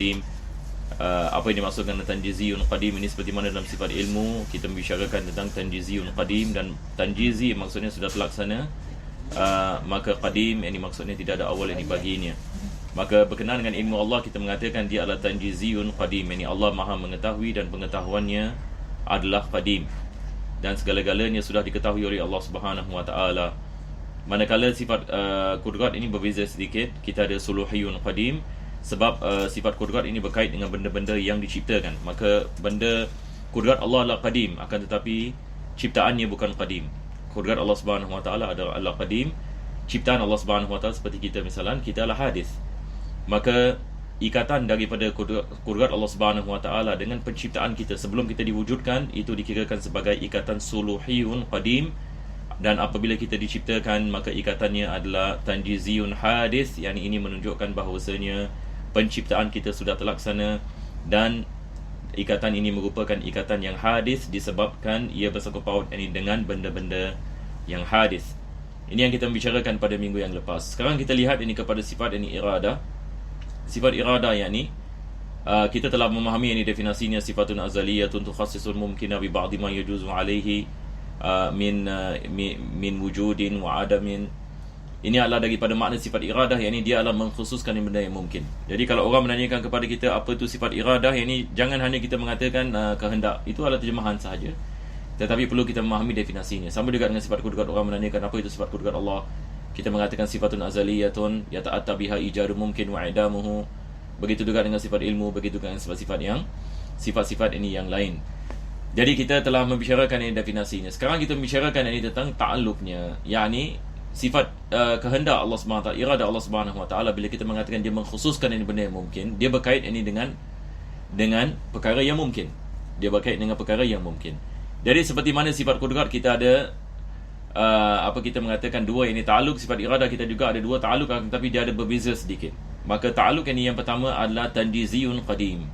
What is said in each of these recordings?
Apa yang dimaksudkan dengan tanjiziyun qadim ini, seperti mana dalam sifat ilmu kita membicarakan tentang tanjiziyun qadim, dan tanjizi maksudnya sudah terlaksana, maka qadim ini maksudnya tidak ada awal yang dibaginya. Maka berkenaan dengan ilmu Allah, kita mengatakan dia adalah tanjiziyun qadim, ini Allah maha mengetahui dan pengetahuannya adalah qadim, dan segala-galanya sudah diketahui oleh Allah Subhanahu wa taala. Manakala sifat qudrat ini berbeza sedikit, kita ada suluhiyun qadim, sebab sifat qudrat ini berkait dengan benda-benda yang diciptakan. Maka benda qudrat Allah adalah qadim, akan tetapi ciptaannya bukan qadim. Qudrat Allah Subhanahu wa taala adalah qadim, ciptaan Allah Subhanahu wa taala seperti kita misalnya, kita adalah hadis. Maka ikatan daripada qudrat Allah Subhanahu wa taala dengan penciptaan kita sebelum kita diwujudkan, itu dikirakan sebagai ikatan suluhiyun qadim. Dan apabila kita diciptakan, maka ikatannya adalah tanjiziyun hadis, yakni ini menunjukkan bahawasanya penciptaan kita sudah terlaksana, dan ikatan ini merupakan ikatan yang hadis disebabkan ia bersangkut paut ini dengan benda-benda yang hadis. Ini yang kita membicarakan pada minggu yang lepas. Sekarang kita lihat ini kepada sifat ini iradah. Sifat iradah yakni kita telah memahami ini definisinya, sifatun azaliyatun tukhassisul mumkina bi ba'di ma yajuzu alaihi min wujudin wa adamin. Ini adalah daripada makna sifat iradah, yakni dia adalah mengkhususkan benda yang mungkin. Jadi kalau orang menanyakan kepada kita apa itu sifat iradah, yakni jangan hanya kita mengatakan kehendak, itu adalah terjemahan sahaja, tetapi perlu kita memahami definisinya. Sama juga dengan sifat qudrat, orang menanyakan apa itu sifat qudrat Allah, kita mengatakan sifatun azaliyatun yata'atta biha ijadu mumkin wa idamuhu. Begitu juga dengan sifat ilmu, begitu juga dengan sifat-sifat ini yang lain. Jadi kita telah membicarakan ini definisinya. Sekarang kita membicarakan ini tentang ta'alluqnya, yakni sifat kehendak Allah SWT, irada Allah SWT. Bila kita mengatakan dia mengkhususkan ini benda yang mungkin, dia berkait ini dengan perkara yang mungkin. Dia berkait dengan perkara yang mungkin. Jadi seperti mana sifat qudrat kita ada kita mengatakan dua, ini ta'alluq. Sifat irada kita juga ada dua ta'alluq, tapi dia ada berbeza sedikit. Maka ta'alluq ini yang pertama adalah tanjiziyun qadim,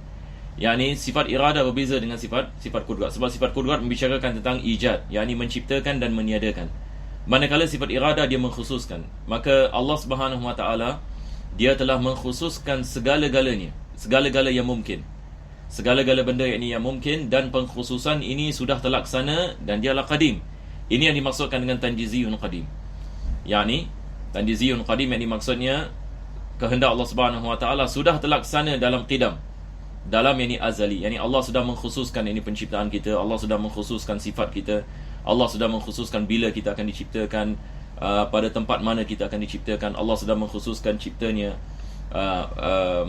yakni sifat irada berbeza dengan sifat qudrat. Sebab sifat qudrat membicarakan tentang ijad, yakni menciptakan dan meniadakan. Manakala sifat irada dia mengkhususkan. Maka Allah Subhanahu wa taala dia telah mengkhususkan segala-galanya, segala-gala yang mungkin, segala-gala benda yang mungkin, dan pengkhususan ini sudah terlaksana dan dia adalah qadim. Ini yang dimaksudkan dengan tanjiziyun qadim. Yakni tanjiziyun qadim, yang maksudnya kehendak Allah Subhanahu wa taala sudah terlaksana dalam qidam, dalam yang azali. Yani Allah sudah mengkhususkan ini penciptaan kita, Allah sudah mengkhususkan sifat kita, Allah sudah mengkhususkan bila kita akan diciptakan, pada tempat mana kita akan diciptakan. Allah sudah mengkhususkan ciptanya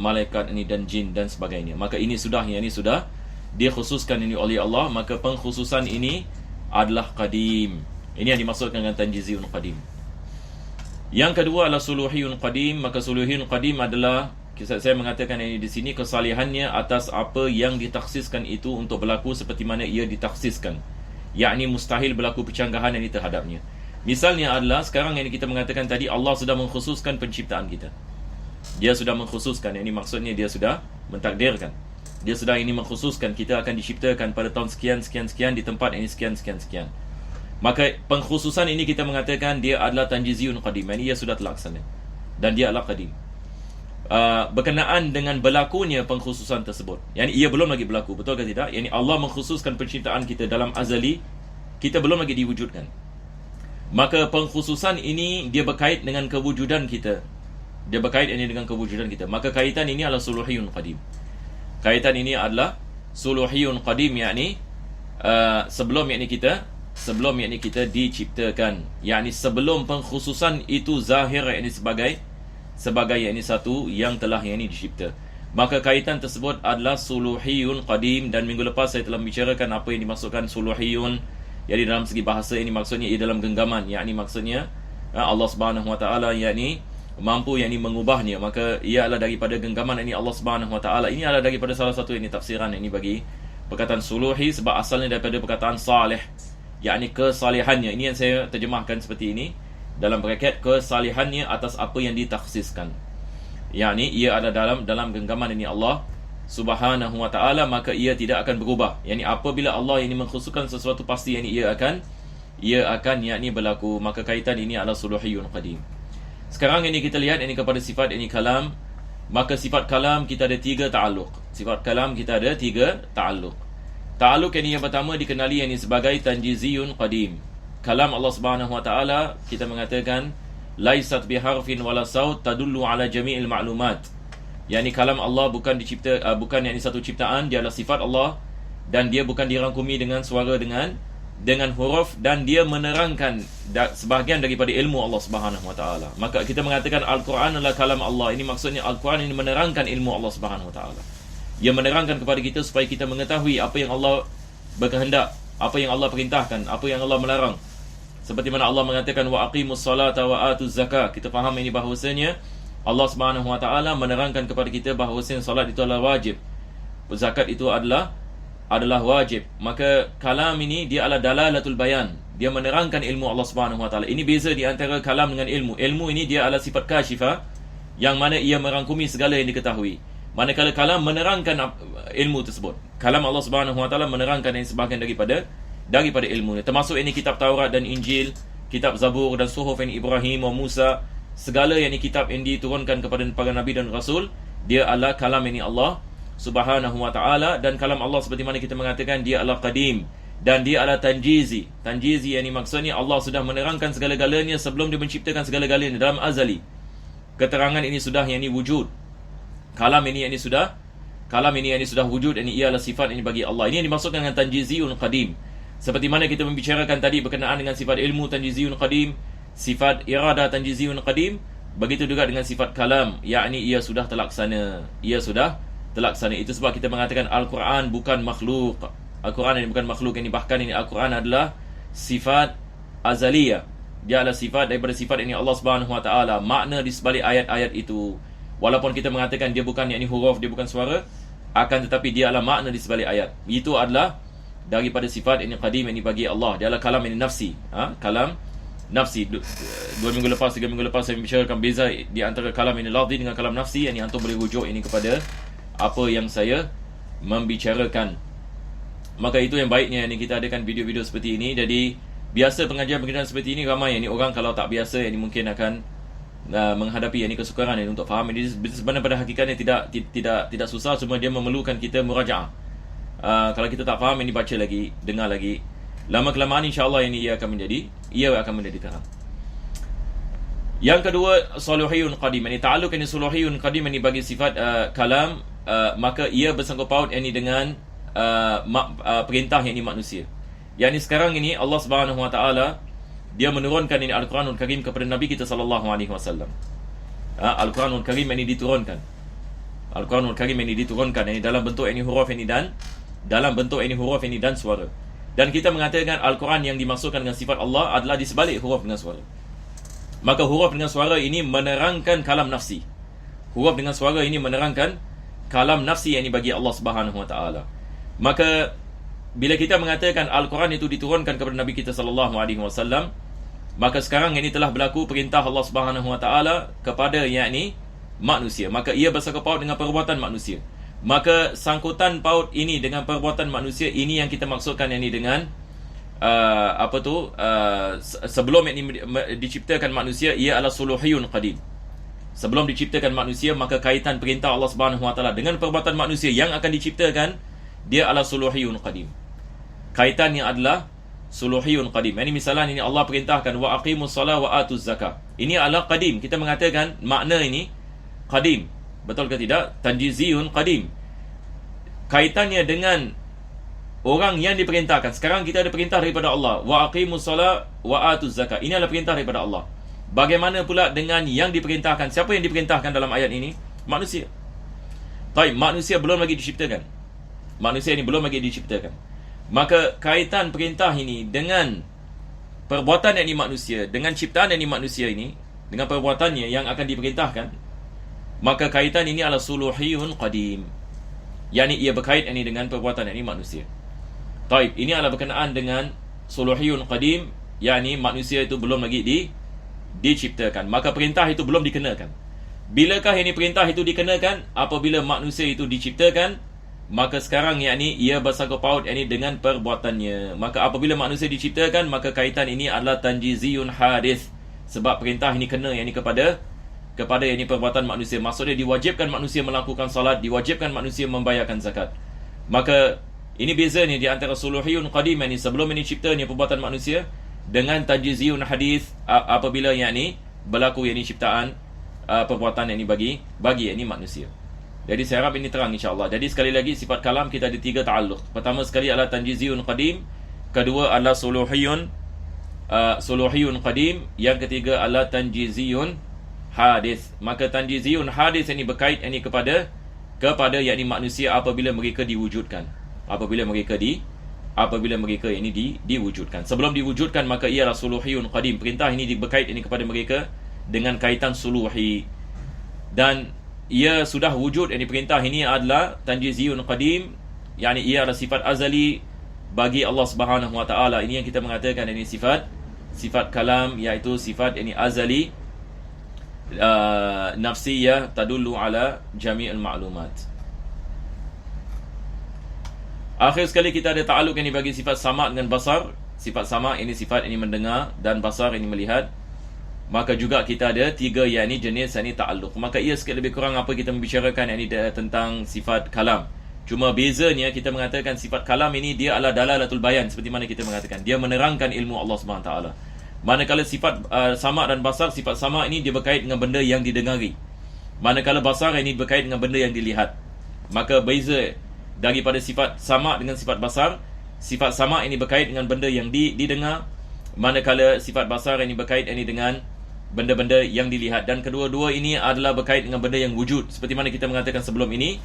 malaikat ini dan jin dan sebagainya. Maka ini sudah dikhususkan ini oleh Allah. Maka pengkhususan ini adalah qadim. Ini yang dimaksudkan dengan tanjiziyun qadim. Yang kedua adalah suluhiyun qadim. Maka suluhiyun qadim adalah, saya mengatakan ini di sini, kesalihannya atas apa yang ditaksiskan itu untuk berlaku seperti mana ia ditaksiskan, yakni mustahil berlaku percanggahan ini terhadapnya. Misalnya adalah sekarang yang kita mengatakan tadi, Allah sudah mengkhususkan penciptaan kita. Dia sudah mengkhususkan, ini maksudnya dia sudah mentakdirkan. Dia sudah ini mengkhususkan kita akan diciptakan pada tahun sekian di tempat ini sekian. Maka pengkhususan ini kita mengatakan dia adalah tanjiziyun qadim, ini ia sudah terlaksana dan dia adalah qadim. Berkenaan dengan berlakunya pengkhususan tersebut, yani ia belum lagi berlaku, betul ke tidak? Yani Allah mengkhususkan penciptaan kita dalam azali, kita belum lagi diwujudkan. Maka pengkhususan ini dia berkait dengan kewujudan kita. Dia berkait ini dengan kewujudan kita. Maka kaitan ini adalah suluhiyun qadim. Kaitan ini adalah suluhiyun qadim, yakni sebelum kita diciptakan, yakni sebelum pengkhususan itu zahir, yakni sebagai yakni satu yang telah yakni dicipta. Maka kaitan tersebut adalah suluhiyun qadim. Dan minggu lepas saya telah membicarakan apa yang dimaksudkan suluhiyun. Jadi dalam segi bahasa ini maksudnya ia dalam genggaman, yakni maksudnya Allah Subhanahu wa taala yakni mampu yakni mengubahnya. Maka ia adalah daripada genggaman ini Allah Subhanahu wa taala. Ini adalah daripada salah satu ini tafsiran ini bagi perkataan suluhi, sebab asalnya daripada perkataan salih, yakni kesalihannya. Ini yang saya terjemahkan seperti ini dalam braket, kesalihannya atas apa yang ditaksiskan, yakni ia ada dalam genggaman ini Allah Subhanahu wa taala. Maka ia tidak akan berubah, yakni apabila Allah ini mengkhususkan sesuatu, pasti yakni ia akan yakni berlaku. Maka kaitan ini adalah suluhiyun qadim. Sekarang ini kita lihat ini kepada sifat ini kalam Maka sifat kalam kita ada 3 ta'alluq. Sifat kalam kita ada 3 ta'alluq. Ta'alluq yang pertama dikenali yang sebagai tanjiziyun qadim. Kalam Allah Subhanahu wa taala kita mengatakan laisat biharfin wala saut tadullu ala jami'il ma'lumat. Yani kalam Allah bukan bukan yakni satu ciptaan, dia adalah sifat Allah dan dia bukan dirangkumi dengan suara dengan huruf, dan dia menerangkan sebahagian daripada ilmu Allah Subhanahu wa taala. Maka kita mengatakan Al-Quran adalah kalam Allah. Ini maksudnya Al-Quran ini menerangkan ilmu Allah Subhanahu wa taala. Ia menerangkan kepada kita supaya kita mengetahui apa yang Allah berkehendak, apa yang Allah perintahkan, apa yang Allah melarang. Seperti mana Allah mengatakan wa aqimus salata wa atuz zakah. Kita faham ini bahawasanya Allah Subhanahu wa taala menerangkan kepada kita bahawasanya salat itu adalah wajib, zakat itu adalah wajib. Maka kalam ini dia adalah dalalatul bayan. Dia menerangkan ilmu Allah Subhanahu wa taala. Ini beza di antara kalam dengan ilmu. Ilmu ini dia adalah sifat kasyifah yang mana ia merangkumi segala yang diketahui. Manakala kalam menerangkan ilmu tersebut. Kalam Allah Subhanahu wa taala menerangkan yang sebahagian daripada ilmu. Termasuk ini kitab Taurat dan Injil, kitab Zabur dan Suhuf yang Ibrahim wa Musa, segala yang ini kitab yang diturunkan kepada para nabi dan rasul, dia adalah kalam ini Allah Subhanahu wa ta'ala. Dan kalam Allah seperti mana kita mengatakan dia adalah qadim dan dia adalah tanjizi. Tanjizi yang ini maksudnya Allah sudah menerangkan segala-galanya sebelum dia menciptakan segala-galanya dalam azali. Keterangan ini sudah yang ini wujud. Kalam ini yang ini sudah wujud. Ini ialah sifat ini bagi Allah. Ini yang dimaksudkan dengan tanjiziyun qadim. Seperti mana kita membicarakan tadi berkenaan dengan sifat ilmu tanjiziyun qadim, sifat irada tanjiziyun qadim, begitu juga dengan sifat kalam, yakni ia sudah terlaksana. Itu sebab kita mengatakan Al-Quran bukan makhluk. Al-Quran ini bukan makhluk, ini bahkan ini Al-Quran adalah sifat azaliyah. Dia adalah sifat daripada sifat ini Allah Subhanahu wa taala. Makna di sebalik ayat-ayat itu, walaupun kita mengatakan dia bukan yakni huruf, dia bukan suara, akan tetapi dia adalah makna di sebalik ayat. Itu adalah daripada sifat ini qadim ini bagi Allah. Dia adalah kalam ini nafsi. Kalam nafsi. 2 minggu lepas, 3 minggu lepas saya membicarakan beza di antara kalam ini lafzi dengan kalam nafsi. Yang antum boleh rujuk ini kepada apa yang saya membicarakan. Maka itu yang baiknya ini kita adakan video-video seperti ini. Jadi biasa pengajian-pengajian seperti ini, ramai yang ini orang kalau tak biasa yang ini mungkin akan menghadapi yang ini kesukaran ini untuk faham. Ini sebenarnya pada hakikatnya tidak susah, cuma dia memerlukan kita murajaah. Kalau kita tak faham ini baca lagi, dengar lagi. Lama-kelamaan insya-Allah ini ia akan menjadi terang. Yang kedua, suluhiyun qadim. Ini ta'alluq ini suluhiyun qadim ini bagi sifat kalam, maka ia bersangkut paut ini dengan perintah yang ini manusia. Yang ini sekarang ini Allah Subhanahu wa taala dia menurunkan ini Al-Quranul Karim kepada Nabi kita sallallahu alaihi wasallam. Al-Quranul Karim ini diturunkan. Al-Quranul Karim ini diturunkan ini dalam bentuk ini huruf ini dan suara. Dan kita mengatakan Al-Quran yang dimaksudkan dengan sifat Allah adalah di sebalik huruf dengan suara. Maka huruf dengan suara ini menerangkan kalam nafsi. Huruf dengan suara ini menerangkan kalam nafsi yang ini bagi Allah Subhanahu wa taala. Maka bila kita mengatakan Al-Quran itu diturunkan kepada Nabi kita sallallahu alaihi wasallam, maka sekarang ini telah berlaku perintah Allah Subhanahu wa taala kepada yakni manusia. Maka ia bersangkut paut dengan perbuatan manusia. Maka sangkutan paut ini dengan perbuatan manusia ini yang kita maksudkan ini dengan sebelum ini diciptakan manusia, ia adalah suluhiyun qadim. Sebelum diciptakan manusia, maka kaitan perintah Allah Subhanahu wa taala dengan perbuatan manusia yang akan diciptakan, dia adalah suluhiyun qadim. Kaitannya adalah suluhiyun qadim. Ini misalnya ini Allah perintahkan wa aqimus salat wa atuz zakah. Ini adalah qadim. Kita mengatakan makna ini qadim. Betul ke tidak? Tanjiziyun qadim. Kaitannya dengan orang yang diperintahkan. Sekarang kita ada perintah daripada Allah, wa aqimus salat wa atuz zakah. Ini adalah perintah daripada Allah. Bagaimana pula dengan yang diperintahkan? Siapa yang diperintahkan dalam ayat ini? Manusia. Baik, manusia belum lagi diciptakan. Manusia ini belum lagi diciptakan. Maka kaitan perintah ini dengan perbuatan yang ini manusia, dengan ciptaan yang ini manusia ini, dengan perbuatannya yang akan diperintahkan, maka kaitan ini adalah suluhiyun qadim. Yani ia berkait ini dengan perbuatan yang ini manusia. Taib, ini adalah berkenaan dengan suluhiyun qadim, yani manusia itu belum lagi diciptakan. Maka perintah itu belum dikenakan. Bilakah ini perintah itu dikenakan? Apabila manusia itu diciptakan, maka sekarang yakni ia bersangkut paut yakni dengan perbuatannya. Maka apabila manusia diciptakan, maka kaitan ini adalah tanjiziyun hadis. Sebab perintah ini kena yakni kepada kepada yang ini perbuatan manusia. Maksudnya diwajibkan manusia melakukan salat, diwajibkan manusia membayarkan zakat. Maka ini beza ni di antara suluhiyun qadim ni sebelum ini cipta ni perbuatan manusia dengan tanjiziyun hadis apabila yang ni berlaku yang ni ciptaan perbuatan yang ni bagi yang ni manusia. Jadi saya harap ini terang insya-Allah. Jadi sekali lagi sifat kalam kita ada 3 ta'alluq. Pertama sekali adalah tanjiziyun qadim, kedua adalah suluhiyun qadim, yang ketiga adalah tanjiziyun hadis. Maka tanjiziyun hadis ini berkait ini kepada yakni manusia apabila mereka diwujudkan. Apabila mereka ini diwujudkan. Sebelum diwujudkan maka ialah suluhiyun qadim. Perintah ini berkait ini kepada mereka dengan kaitan suluhi. Dan ia sudah wujud, ini perintah ini adalah tanjiziyun qadim, yakni ia adalah sifat azali bagi Allah Subhanahu wa taala. Ini yang kita mengatakan ini sifat kalam, iaitu sifat ini azali, nafsiyah tadullu ala jami'il ma'lumat. Akhir sekali kita ada ta'alluq ini bagi sifat sama' dengan basar. Sifat sama' ini sifat ini mendengar dan basar ini melihat. Maka juga kita ada 3 yakni jenis yakni ta'alluq. Maka ia sikit lebih kurang apa kita membicarakan yakni tentang sifat kalam. Cuma bezanya kita mengatakan sifat kalam ini dia adalah dalalatul bayan, seperti mana kita mengatakan dia menerangkan ilmu Allah Subhanahu taala. Manakala sifat sama' dan basar, sifat sama' ini dia berkait dengan benda yang didengari. Manakala basar ini berkait dengan benda yang dilihat. Maka beza daripada sifat sama' dengan sifat basar, sifat sama' ini berkait dengan benda yang didengar, manakala sifat basar ini berkait ini dengan benda-benda yang dilihat. Dan kedua-dua ini adalah berkait dengan benda yang wujud. Seperti mana kita mengatakan sebelum ini,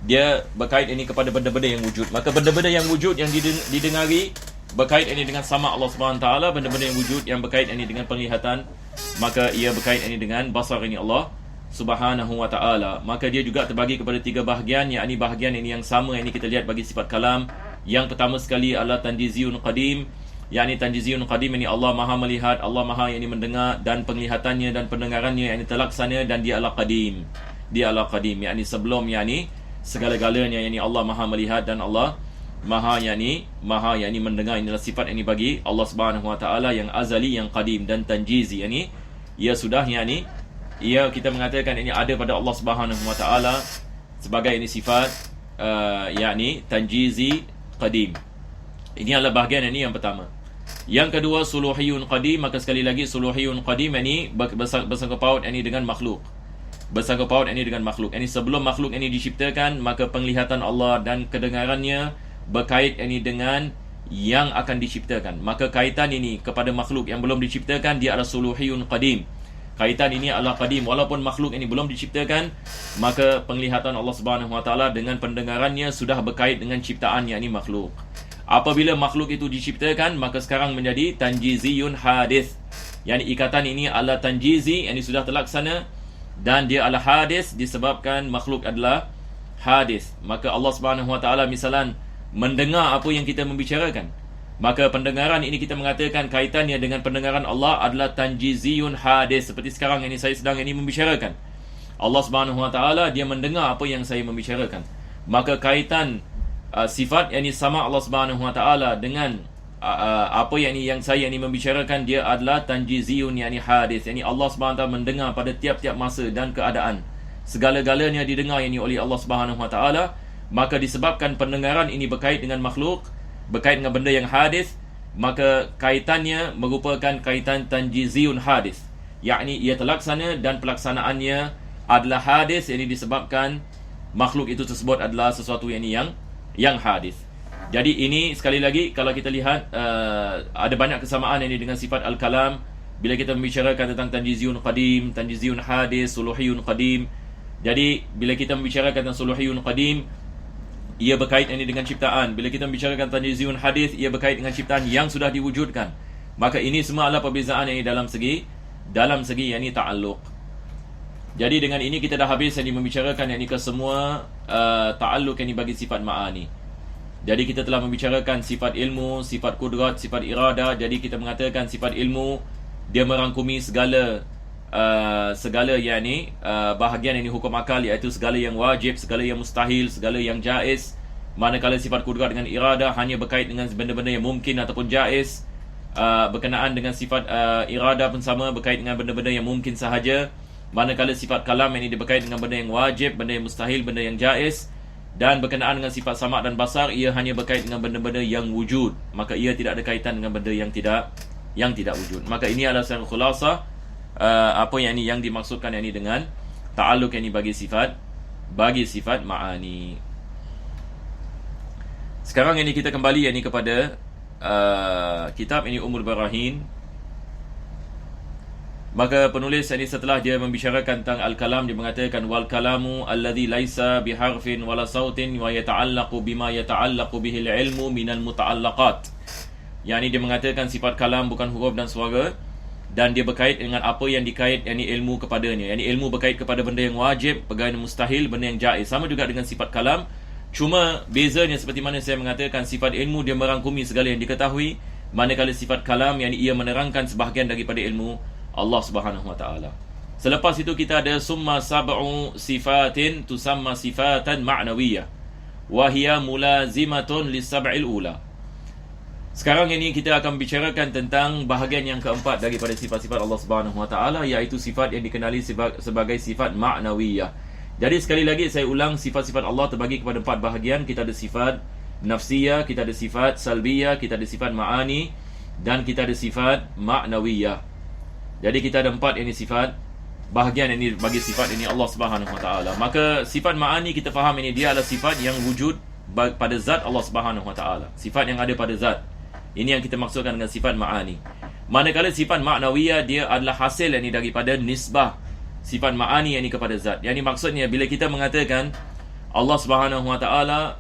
dia berkait ini kepada benda-benda yang wujud. Maka benda-benda yang wujud yang didengari berkait ini dengan sama Allah Subhanahu taala. Benda-benda yang wujud yang berkait ini dengan penglihatan, maka ia berkait ini dengan basar ini Allah Subhanahu wa taala. Maka dia juga terbagi kepada 3 bahagian, yakni bahagian ini yang sama yang ini kita lihat bagi sifat kalam. Yang pertama sekali adalah tanjiziyun qadim, yakni tanjiziyun qadim ini Allah Maha melihat, Allah Maha yang ini mendengar, dan penglihatannya dan pendengarannya yang ini terlaksana, dan dia adalah qadim. Dia adalah qadim, yakni sebelum yakni segala-galanya, yakni Allah Maha melihat dan Allah Maha yang ini mendengar. Inilah sifat ini bagi Allah Subhanahu wa taala yang azali, yang qadim. Dan tanjizi yakni ia sudah yakni ia kita mengatakan ini ada pada Allah Subhanahu wa taala sebagai ini sifat yakni tanjizi qadim. Ini adalah bahagian ini yang pertama. Yang kedua suluhiyun qadim. Maka sekali lagi suluhiyun qadim ini bersangkut paut ini dengan makhluk. Bersangkut paut ini dengan makhluk. Ini sebelum makhluk ini diciptakan, maka penglihatan Allah dan kedengarannya berkait ini dengan yang akan diciptakan. Maka kaitan ini kepada makhluk yang belum diciptakan, dia adalah suluhiyun qadim. Kaitan ini adalah qadim. Walaupun makhluk ini belum diciptakan, maka penglihatan Allah Subhanahu wa taala dengan pendengarannya sudah berkait dengan ciptaan yakni makhluk. Apabila makhluk itu diciptakan, maka sekarang menjadi tanjiziyun hadis. Yani ikatan ini adalah tanjizi, yang ini sudah terlaksana, dan dia adalah hadis disebabkan makhluk adalah hadis. Maka Allah Subhanahu wa taala misalan mendengar apa yang kita membicarakan, maka pendengaran ini kita mengatakan kaitannya dengan pendengaran Allah adalah tanjiziyun hadis. Seperti sekarang ini saya sedang ini membicarakan, Allah Subhanahu wa taala dia mendengar apa yang saya membicarakan. Maka kaitan sifat yang ini sama Allah Subhanahu wa taala dengan apa yang saya ini membicarakan, dia adalah tanjiziyun yakni hadis. Yani Allah Subhanahu wa taala mendengar pada tiap-tiap masa dan keadaan. Segala-galanya didengar yakni oleh Allah Subhanahu wa taala. Maka disebabkan pendengaran ini berkait dengan makhluk, berkait dengan benda yang hadis, maka kaitannya merupakan kaitan tanjiziyun hadis. Yakni ia terlaksana dan pelaksanaannya adalah hadis, ini disebabkan makhluk itu tersebut adalah sesuatu yang hadis. Jadi ini sekali lagi kalau kita lihat ada banyak kesamaan ini dengan sifat al-kalam. Bila kita membicarakan tentang tanjiziyun qadim, tanjiziyun hadis, suluhiyun qadim. Jadi bila kita membicarakan tentang suluhiyun qadim, ia berkait ini dengan ciptaan. Bila kita membicarakan tanjiziyun hadis, ia berkait dengan ciptaan yang sudah diwujudkan. Maka ini semua adalah perbezaan ini dalam segi yakni ta'alluq. Jadi dengan ini kita dah habis yang membicarakan yakni ke semua ta'alluq yang bagi sifat ma'ani. Jadi kita telah membicarakan sifat ilmu, sifat kudrat, sifat iradah. Jadi kita mengatakan sifat ilmu dia merangkumi segala yakni bahagian ini hukum akal, iaitu segala yang wajib, segala yang mustahil, segala yang jaiz. Manakala sifat kudrat dengan iradah hanya berkait dengan benda-benda yang mungkin ataupun jaiz. Berkenaan dengan sifat iradah pun sama, berkait dengan benda-benda yang mungkin sahaja. Manakala sifat kalam ini berkaitan dengan benda yang wajib, benda yang mustahil, benda yang jaiz, dan berkenaan dengan sifat sama' dan basar, ia hanya berkaitan dengan benda-benda yang wujud, maka ia tidak ada kaitan dengan benda yang tidak wujud. Maka ini adalah secara khulasah apa yang dimaksudkan dengan ta'alluq yang bagi sifat ma'ani. Sekarang ini kita kembali kepada kitab ini Ummul Barahin. Maka penulis ini setelah dia membicarakan tentang al-kalam, dia mengatakan wal kalamu alladhi laisa biharfin wala sautin wa yata'allaqu bima yata'allaqu bihi al-ilmu minal muta'allaqat. Yang ini dia mengatakan sifat kalam bukan huruf dan suara, dan dia berkait dengan apa yang dikait ilmu kepadanya. Ilmu berkait kepada benda yang wajib, perkara yang mustahil, benda yang jaiz. Sama juga dengan sifat kalam, cuma bezanya seperti mana saya mengatakan sifat ilmu dia merangkumi segala yang diketahui, manakala sifat kalam ia menerangkan sebahagian daripada ilmu Allah Subhanahu wa taala. Selepas itu kita ada summa sab'u sifatin tusamma sifatan ma'nawiyah wa hiya mulazimatun lis-sab'il ula. Sekarang ini kita akan bicarakan tentang bahagian yang keempat daripada sifat-sifat Allah Subhanahu wa taala, iaitu sifat yang dikenali sebagai sifat ma'nawiyah. Jadi sekali lagi saya ulang, sifat-sifat Allah terbagi kepada 4 bahagian. Kita ada sifat nafsiyah, kita ada sifat salbiyah, kita ada sifat ma'ani, dan kita ada sifat ma'nawiyah. Jadi kita ada 4 sifat bahagian bagi sifat Allah Subhanahu wa taala. Maka sifat ma'ani kita faham dia adalah sifat yang wujud pada zat Allah Subhanahu wa taala. Sifat yang ada pada zat. Ini yang kita maksudkan dengan sifat ma'ani. Manakala sifat ma'nawiyah dia adalah hasil daripada nisbah sifat ma'ani kepada zat. Maksudnya bila kita mengatakan Allah Subhanahu wa taala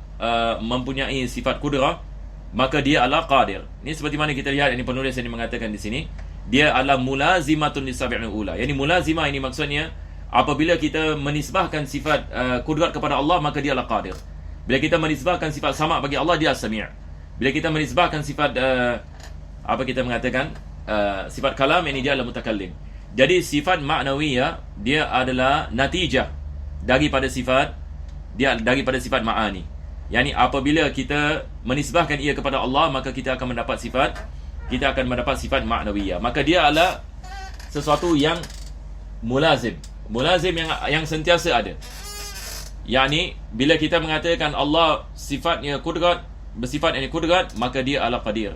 mempunyai sifat kudrah, maka dia adalah qadir. Ini seperti mana kita lihat penulis mengatakan di sini, dia adalah mulazimatun lis-sab'il ula. Mulazimah maksudnya apabila kita menisbahkan sifat kudrat kepada Allah, maka dia adalah qadir. Bila kita menisbahkan sifat sama' bagi Allah, dia as-sami'. Bila kita menisbahkan sifat sifat kalam, dia adalah mutakallim. Jadi sifat ma'nawiyah dia adalah natijah daripada sifat ma'ani. Apabila kita menisbahkan ia kepada Allah, maka kita akan mendapat sifat ma'nawiyah. Maka dia adalah sesuatu yang mulazim yang sentiasa ada. Bila kita mengatakan Allah sifatnya kudrat, bersifat kudrat, maka dia adalah qadir.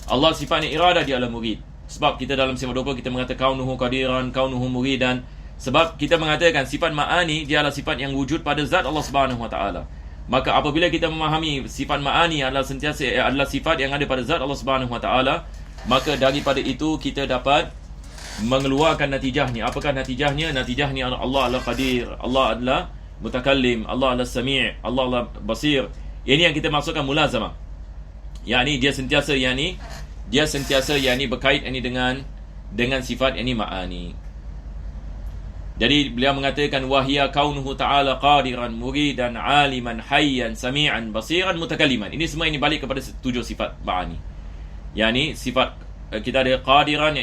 Allah sifatnya iradah, dia adalah murid. Sebab kita dalam sifat 20 kita mengatakan kaunuhu qadiran, kaunuhu muridan. Sebab kita mengatakan sifat ma'ani dia adalah sifat yang wujud pada zat Allah Subhanahu wa taala. Maka apabila kita memahami sifat ma'ani adalah sifat yang ada pada zat Allah Subhanahu wa taala, maka daripada itu kita dapat mengeluarkan natijahnya. Apakah natijahnya? Natijahnya Allah adalah qadir, Allah adalah mutakallim, Allah adalah sami', Allah adalah basir. Ini yang kita maksudkan mulazamah. Dia sentiasa berkait dengan sifat ma'ani. Jadi beliau mengatakan wahia kaunuhu ta'ala qadiran muridan aliman hayyan sami'an basiran mutakalliman. Ini semua balik kepada 7 sifat ma'ani. Sifat kita ada qadiran,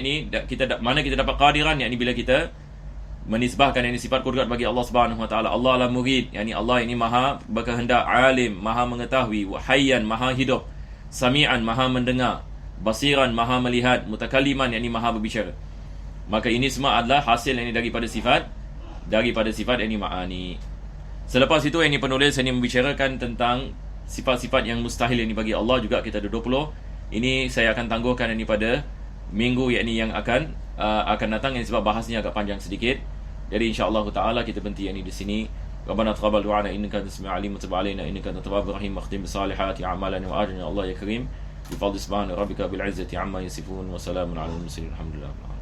mana kita dapat qadiran, bila kita menisbahkan sifat kudrat bagi Allah Subhanahu wa taala. Allah adalah murid, Allah maha berkehendak, alim, maha mengetahui, hayyan, maha hidup, sami'an, maha mendengar, basiran, maha melihat, mutakalliman, maha berbicara. Maka ini semua adalah hasil daripada sifat ma'ani. Selepas itu penulis membicarakan tentang sifat-sifat yang mustahil bagi Allah juga. Kita ada 20. Ini saya akan tangguhkan pada minggu yang akan datang, sebab bahasnya agak panjang sedikit. Jadi insya-Allah taala kita berhenti di sini. Rabbana taqabbal du'ana innaka antas samiul alim wa tub 'alaina innaka antat tawwabur rahim wa khtim bisalihati a'malana wa ajrina Allah ya karim. Bi fadli subhana rabbika bil 'izzati 'amma yasifun wa salamun 'alal mursalin. Alhamdulillah.